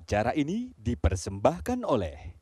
Acara ini dipersembahkan oleh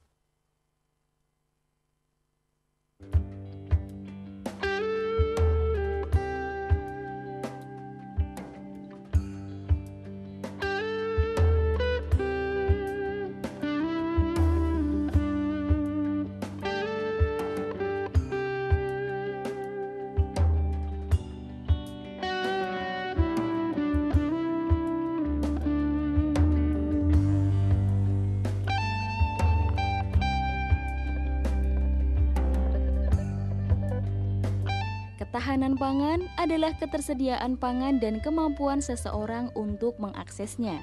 Ketahanan pangan adalah ketersediaan pangan dan kemampuan seseorang untuk mengaksesnya.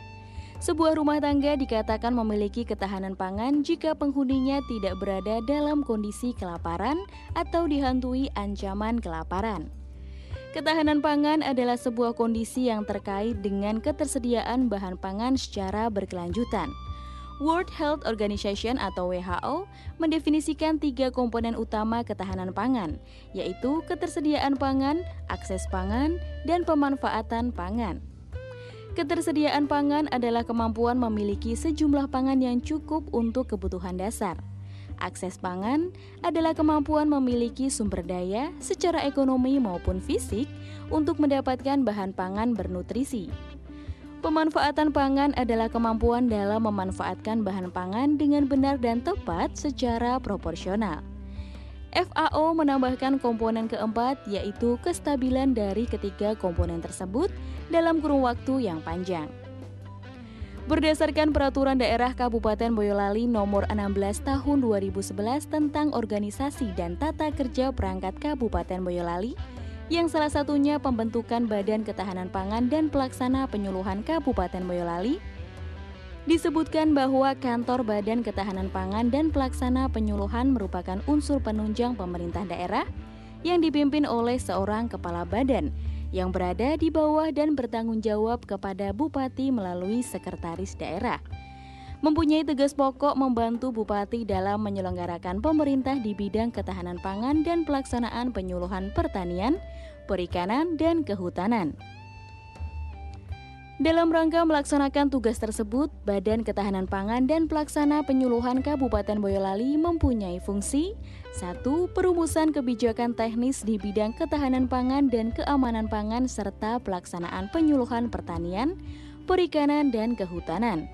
Sebuah rumah tangga dikatakan memiliki ketahanan pangan jika penghuninya tidak berada dalam kondisi kelaparan atau dihantui ancaman kelaparan. Ketahanan pangan adalah sebuah kondisi yang terkait dengan ketersediaan bahan pangan secara berkelanjutan. World Health Organization atau WHO mendefinisikan 3 komponen utama ketahanan pangan, yaitu ketersediaan pangan, akses pangan, dan pemanfaatan pangan. Ketersediaan pangan adalah kemampuan memiliki sejumlah pangan yang cukup untuk kebutuhan dasar. Akses pangan adalah kemampuan memiliki sumber daya secara ekonomi maupun fisik untuk mendapatkan bahan pangan bernutrisi. Pemanfaatan pangan adalah kemampuan dalam memanfaatkan bahan pangan dengan benar dan tepat secara proporsional. FAO menambahkan komponen keempat, yaitu kestabilan dari ketiga komponen tersebut dalam kurun waktu yang panjang. Berdasarkan Peraturan Daerah Kabupaten Boyolali Nomor 16 Tahun 2011 tentang Organisasi dan Tata Kerja Perangkat Kabupaten Boyolali, yang salah satunya pembentukan Badan Ketahanan Pangan dan Pelaksana Penyuluhan Kabupaten Boyolali, disebutkan bahwa Kantor Badan Ketahanan Pangan dan Pelaksana Penyuluhan merupakan unsur penunjang pemerintah daerah yang dipimpin oleh seorang kepala badan yang berada di bawah dan bertanggung jawab kepada Bupati melalui Sekretaris Daerah. Mempunyai tugas pokok membantu Bupati dalam menyelenggarakan pemerintah di bidang ketahanan pangan dan pelaksanaan penyuluhan pertanian, perikanan, dan kehutanan. Dalam rangka melaksanakan tugas tersebut, Badan Ketahanan Pangan dan Pelaksana Penyuluhan Kabupaten Boyolali mempunyai fungsi 1. Perumusan kebijakan teknis di bidang ketahanan pangan dan keamanan pangan serta pelaksanaan penyuluhan pertanian, perikanan, dan kehutanan.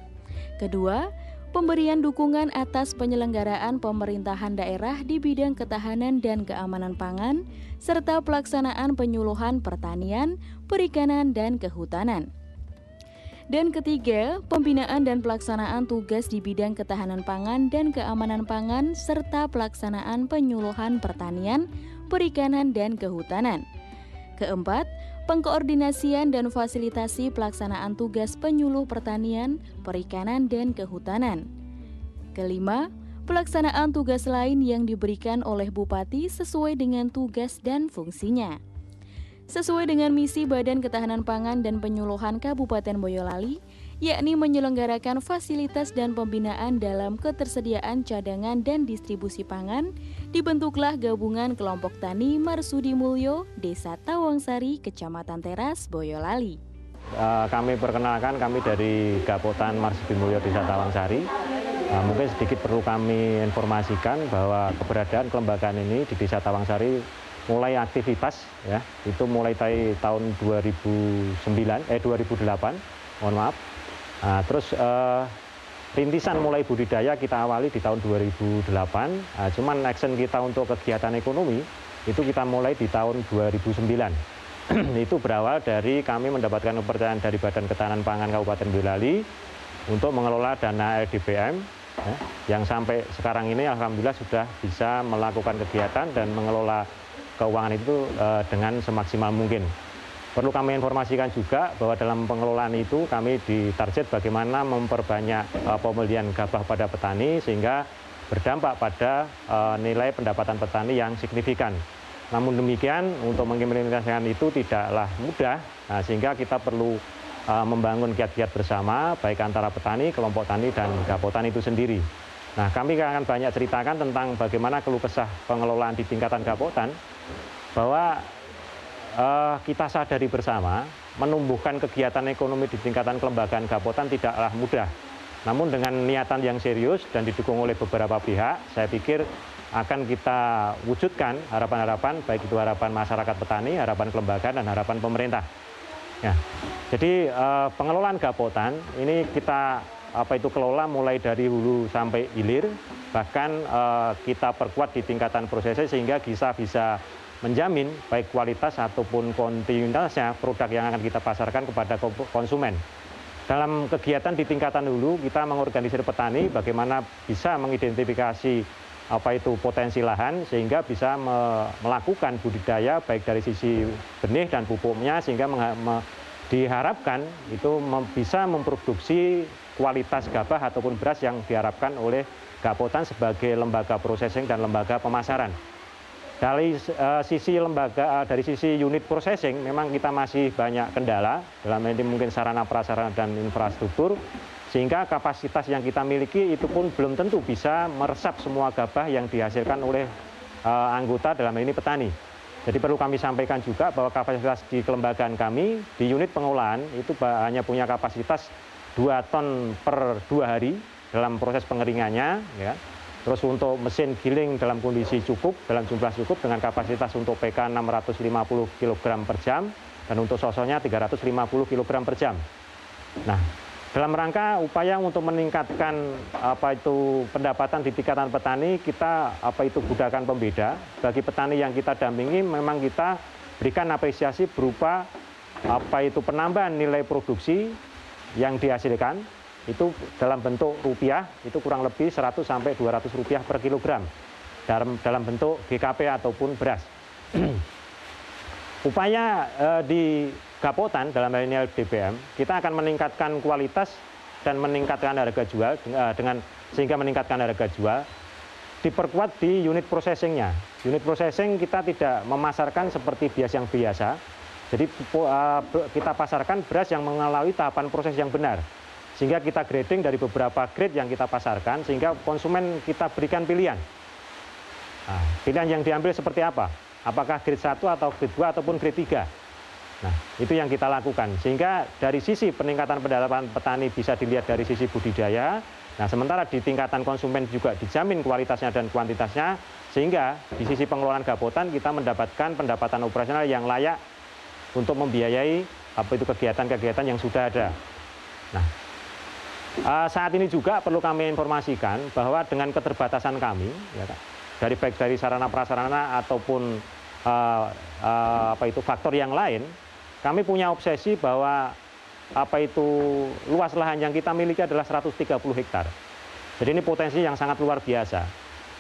Kedua, pemberian dukungan atas penyelenggaraan pemerintahan daerah di bidang ketahanan dan keamanan pangan, serta pelaksanaan penyuluhan pertanian, perikanan, dan kehutanan. Dan ketiga, pembinaan dan pelaksanaan tugas di bidang ketahanan pangan dan keamanan pangan, serta pelaksanaan penyuluhan pertanian, perikanan, dan kehutanan. Keempat, pengkoordinasian dan fasilitasi pelaksanaan tugas penyuluh pertanian, perikanan, dan kehutanan. Kelima, pelaksanaan tugas lain yang diberikan oleh Bupati sesuai dengan tugas dan fungsinya. Sesuai dengan misi Badan Ketahanan Pangan dan Penyuluhan Kabupaten Boyolali, yakni menyelenggarakan fasilitas dan pembinaan dalam ketersediaan cadangan dan distribusi pangan, dibentuklah Gabungan Kelompok Tani Marsudi Mulyo, Desa Tawangsari, Kecamatan Teras, Boyolali. Kami perkenalkan, kami dari Gapotan Marsudi Mulyo, Desa Tawangsari. Mungkin sedikit perlu kami informasikan bahwa keberadaan kelembagaan ini di Desa Tawangsari mulai aktivitas, ya, itu mulai dari tahun 2008, mohon maaf. Terus rintisan mulai budidaya kita awali di tahun 2008, cuman action kita untuk kegiatan ekonomi itu kita mulai di tahun 2009. Itu berawal dari kami mendapatkan kepercayaan dari Badan Ketahanan Pangan Kabupaten Boyolali untuk mengelola dana LDPM, ya, yang sampai sekarang ini alhamdulillah sudah bisa melakukan kegiatan dan mengelola keuangan itu dengan semaksimal mungkin. Perlu kami informasikan juga bahwa dalam pengelolaan itu kami ditarget bagaimana memperbanyak pembelian gabah pada petani sehingga berdampak pada nilai pendapatan petani yang signifikan. Namun demikian untuk mengimplementasikan itu tidaklah mudah, sehingga kita perlu membangun kiat-kiat bersama baik antara petani, kelompok tani, dan Gapotan itu sendiri. Nah, kami akan banyak ceritakan tentang bagaimana keluh kesah pengelolaan di tingkatan Gapotan, bahwa kita sadari bersama menumbuhkan kegiatan ekonomi di tingkatan kelembagaan Gapotan tidaklah mudah. Namun dengan niatan yang serius dan didukung oleh beberapa pihak, saya pikir akan kita wujudkan harapan-harapan, baik itu harapan masyarakat petani, harapan kelembagaan, dan harapan pemerintah. Ya, jadi pengelolaan Gapotan ini kita kelola mulai dari hulu sampai hilir, bahkan kita perkuat di tingkatan prosesnya sehingga bisa menjamin baik kualitas ataupun kontinuitasnya produk yang akan kita pasarkan kepada konsumen. Dalam kegiatan di tingkatan hulu kita mengorganisir petani bagaimana bisa mengidentifikasi potensi lahan sehingga bisa melakukan budidaya baik dari sisi benih dan pupuknya sehingga diharapkan itu bisa memproduksi kualitas gabah ataupun beras yang diharapkan oleh Gapotan sebagai lembaga processing dan lembaga pemasaran. Dari sisi unit processing memang kita masih banyak kendala dalam ini mungkin sarana prasarana dan infrastruktur sehingga kapasitas yang kita miliki itu pun belum tentu bisa meresap semua gabah yang dihasilkan oleh anggota dalam ini petani. Jadi perlu kami sampaikan juga bahwa kapasitas di kelembagaan kami di unit pengolahan itu hanya punya kapasitas 2 ton per 2 hari dalam proses pengeringannya, ya. Terus untuk mesin giling dalam kondisi cukup, dalam jumlah cukup dengan kapasitas untuk PK 650 kg per jam dan untuk sosonya 350 kg per jam. Nah, dalam rangka upaya untuk meningkatkan pendapatan di tingkatan petani, kita budakan pembeda bagi petani yang kita dampingi memang kita berikan apresiasi berupa penambahan nilai produksi yang dihasilkan itu dalam bentuk rupiah itu kurang lebih 100 sampai 200 rupiah per kilogram dalam bentuk GKP ataupun beras. Upaya di Gapotan dalam hal ini DPM kita akan meningkatkan kualitas dan meningkatkan harga jual sehingga meningkatkan harga jual diperkuat di unit processingnya. Unit processing kita tidak memasarkan seperti beras yang biasa. Jadi kita pasarkan beras yang mengalami tahapan proses yang benar. Sehingga kita grading dari beberapa grade yang kita pasarkan, sehingga konsumen kita berikan pilihan. Nah, pilihan yang diambil seperti apa? Apakah grade 1 atau grade 2 ataupun grade 3? Nah, itu yang kita lakukan. Sehingga dari sisi peningkatan pendapatan petani bisa dilihat dari sisi budidaya. Nah, sementara di tingkatan konsumen juga dijamin kualitasnya dan kuantitasnya. Sehingga di sisi pengelolaan Gapotan kita mendapatkan pendapatan operasional yang layak untuk membiayai kegiatan-kegiatan yang sudah ada. Nah, saat ini juga perlu kami informasikan bahwa dengan keterbatasan kami, ya, baik dari sarana prasarana ataupun faktor yang lain, kami punya obsesi bahwa luas lahan yang kita miliki adalah 130 hektar. Jadi ini potensi yang sangat luar biasa.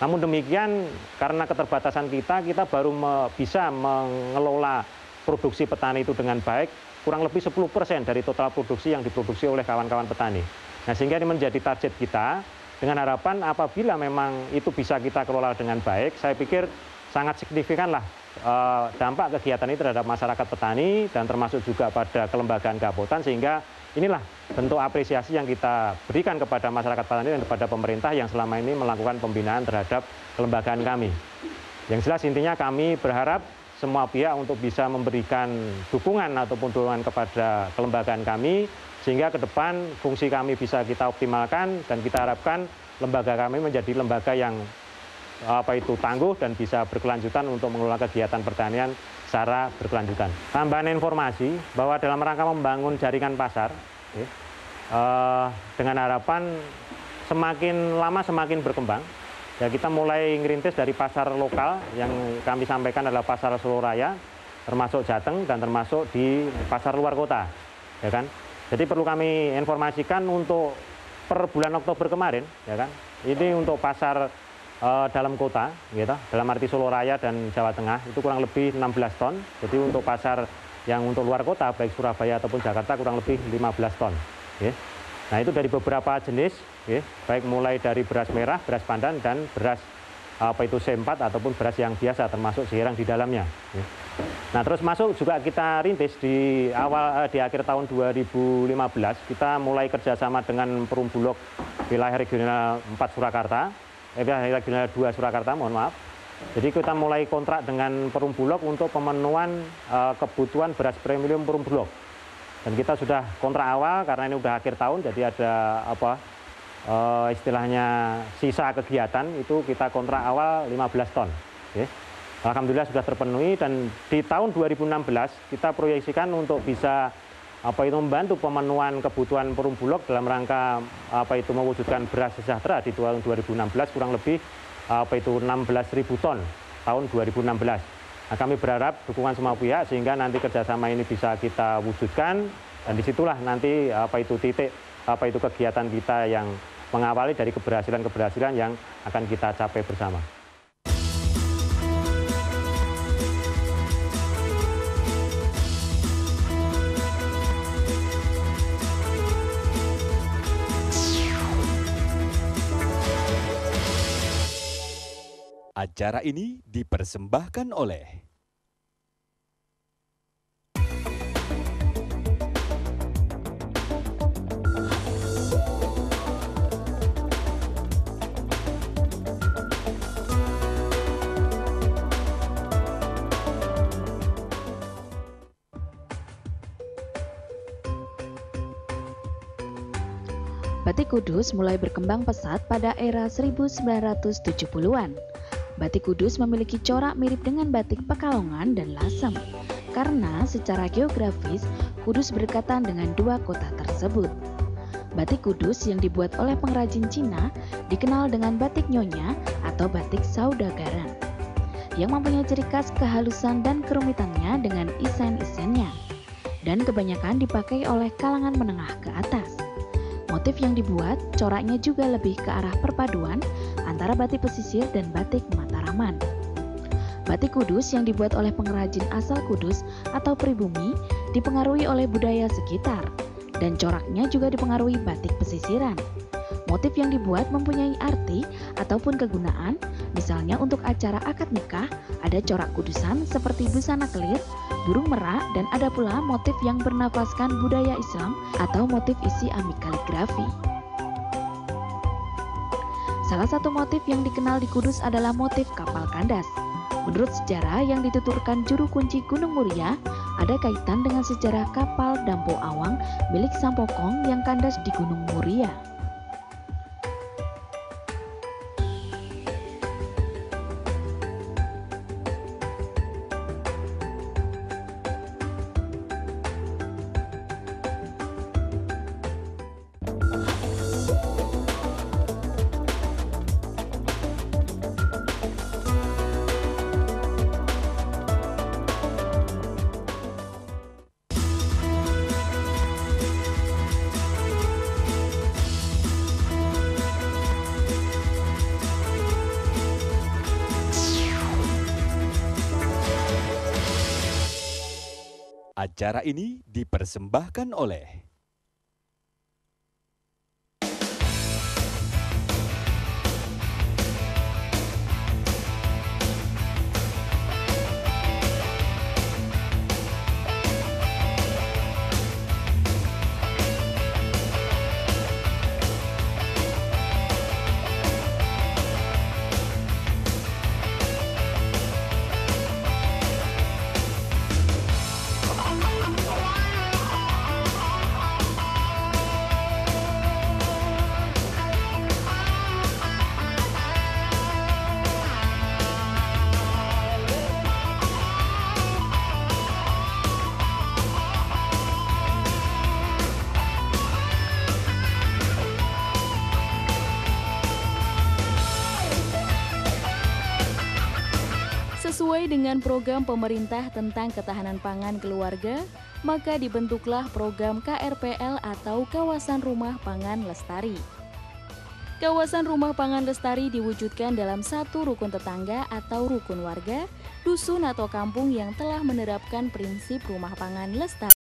Namun demikian karena keterbatasan kita baru bisa mengelola produksi petani itu dengan baik, kurang lebih 10% dari total produksi yang diproduksi oleh kawan-kawan petani. Nah, sehingga ini menjadi target kita dengan harapan apabila memang itu bisa kita kelola dengan baik, saya pikir sangat signifikanlah dampak kegiatan ini terhadap masyarakat petani dan termasuk juga pada kelembagaan Gapotan sehingga inilah bentuk apresiasi yang kita berikan kepada masyarakat petani dan kepada pemerintah yang selama ini melakukan pembinaan terhadap kelembagaan kami. Yang jelas intinya kami berharap semua pihak untuk bisa memberikan dukungan ataupun dorongan kepada kelembagaan kami sehingga ke depan fungsi kami bisa kita optimalkan dan kita harapkan lembaga kami menjadi lembaga yang tangguh dan bisa berkelanjutan untuk mengelola kegiatan pertanian secara berkelanjutan. Tambahan informasi bahwa dalam rangka membangun jaringan pasar dengan harapan semakin lama semakin berkembang. Ya, kita mulai ngerintis dari pasar lokal yang kami sampaikan adalah pasar Solo Raya, termasuk Jateng dan termasuk di pasar luar kota, ya kan? Jadi perlu kami informasikan untuk per bulan Oktober kemarin, ya kan? Ini untuk pasar dalam kota, gitu, dalam arti Solo Raya dan Jawa Tengah itu kurang lebih 16 ton. Jadi untuk pasar yang untuk luar kota baik Surabaya ataupun Jakarta kurang lebih 15 ton. Ya. Nah itu dari beberapa jenis, ya, baik mulai dari beras merah, beras pandan dan beras C4 ataupun beras yang biasa termasuk sirang di dalamnya. Ya. Nah terus masuk juga kita rintis di akhir tahun 2015 kita mulai kerjasama dengan Perum Bulog wilayah regional 4 Surakarta, wilayah regional 2 Surakarta, mohon maaf. Jadi kita mulai kontrak dengan Perum Bulog untuk pemenuhan kebutuhan beras premium Perum Bulog. Dan kita sudah kontrak awal karena ini sudah akhir tahun, jadi ada istilahnya sisa kegiatan itu kita kontrak awal 15 ton. Ya. Alhamdulillah sudah terpenuhi dan di tahun 2016 kita proyeksikan untuk bisa membantu pemenuhan kebutuhan Perumbulok dalam rangka mewujudkan beras sejahtera di tahun 2016 kurang lebih 16.000 ton tahun 2016. Nah, kami berharap dukungan semua pihak sehingga nanti kerjasama ini bisa kita wujudkan dan disitulah nanti titik kegiatan kita yang mengawali dari keberhasilan-keberhasilan yang akan kita capai bersama. Acara ini dipersembahkan oleh Batik Kudus mulai berkembang pesat pada era 1970-an. Batik Kudus memiliki corak mirip dengan batik Pekalongan dan Lasem, karena secara geografis Kudus berdekatan dengan dua kota tersebut. Batik Kudus yang dibuat oleh pengrajin Cina dikenal dengan batik nyonya atau batik saudagaran, yang mempunyai ciri khas kehalusan dan kerumitannya dengan isen-isennya, dan kebanyakan dipakai oleh kalangan menengah ke atas. Motif yang dibuat, coraknya juga lebih ke arah perpaduan antara batik pesisir dan batik Mataraman. Batik Kudus yang dibuat oleh pengrajin asal Kudus atau pribumi dipengaruhi oleh budaya sekitar, dan coraknya juga dipengaruhi batik pesisiran. Motif yang dibuat mempunyai arti ataupun kegunaan, misalnya untuk acara akad nikah, ada corak kudusan seperti busana kelir, burung merak, dan ada pula motif yang bernafaskan budaya Islam atau motif isi amik kaligrafi. Salah satu motif yang dikenal di Kudus adalah motif kapal kandas. Menurut sejarah yang dituturkan juru kunci Gunung Muria, ada kaitan dengan sejarah kapal Dampo Awang milik Sampokong yang kandas di Gunung Muria. Acara ini dipersembahkan oleh Sesuai dengan program pemerintah tentang ketahanan pangan keluarga, maka dibentuklah program KRPL atau Kawasan Rumah Pangan Lestari. Kawasan Rumah Pangan Lestari diwujudkan dalam satu rukun tetangga atau rukun warga, dusun atau kampung yang telah menerapkan prinsip rumah pangan lestari.